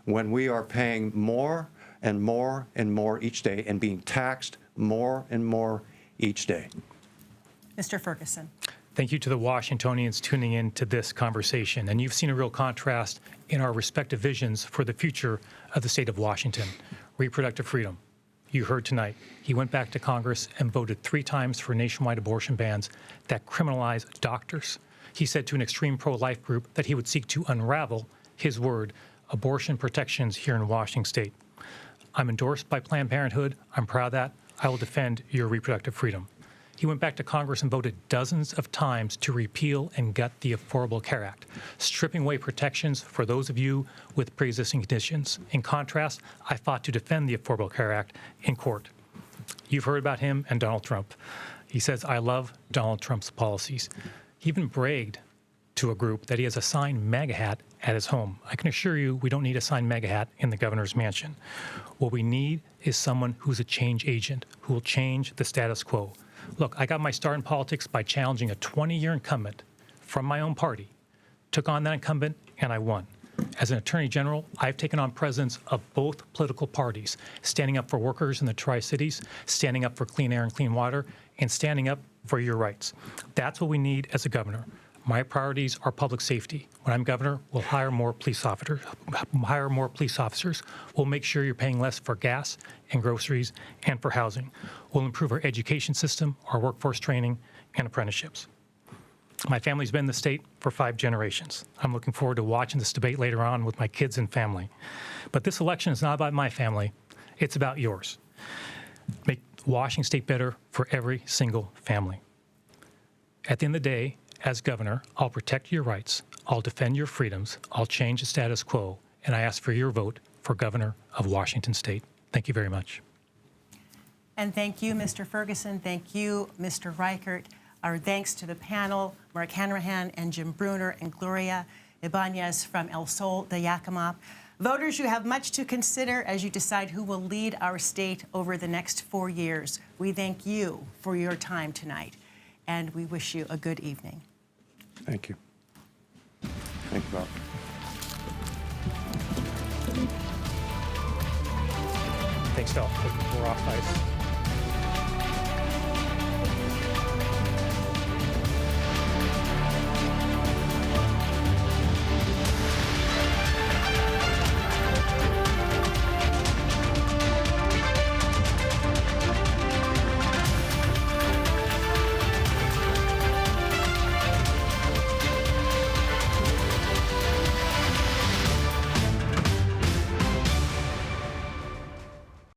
when we are paying more and more and more each day and being taxed more and more each day. Mr. Ferguson. Thank you to the Washingtonians tuning in to this conversation. And you've seen a real contrast in our respective visions for the future of the state of Washington. Reproductive freedom. You heard tonight, he went back to Congress and voted 3 times for nationwide abortion bans that criminalize doctors. He said to an extreme pro-life group that he would seek to unravel, his word, abortion protections here in Washington state. I'm endorsed by Planned Parenthood. I'm proud of that. I will defend your reproductive freedom. He went back to Congress and voted dozens of times to repeal and gut the Affordable Care Act, stripping away protections for those of you with pre-existing conditions. In contrast, I fought to defend the Affordable Care Act in court. You've heard about him and Donald Trump. He says, I love Donald Trump's policies. He even bragged to a group that he has a signed MAGA hat at his home. I can assure you we don't need a signed MAGA hat in the governor's mansion. What we need is someone who's a change agent, who will change the status quo. Look, I got my start in politics by challenging a 20-year incumbent from my own party, took on that incumbent, and I won. As an attorney general, I've taken on presidents of both political parties, standing up for workers in the Tri-Cities, standing up for clean air and clean water, and standing up for your rights. That's what we need as a governor. My priorities are public safety. When I'm governor, we'll hire more police officers. We'll make sure you're paying less for gas and groceries and for housing. We'll improve our education system, our workforce training, and apprenticeships. My family's been in the state for 5 generations. I'm looking forward to watching this debate later on with my kids and family. But this election is not about my family. It's about yours. Make Washington State better for every single family. At the end of the day, as governor, I'll protect your rights, I'll defend your freedoms, I'll change the status quo, and I ask for your vote for governor of Washington State. Thank you very much. And thank you, Mr. Ferguson. Thank you, Mr. Reichert. Our thanks to the panel, Mark Hanrahan and Jim Bruner and Gloria Ibanez from El Sol de Yakima. Voters, you have much to consider as you decide who will lead our state over the next 4 years. We thank you for your time tonight, and we wish you a good evening. Thank you. Thank you, Bob. Thanks, Phil. We're off ice.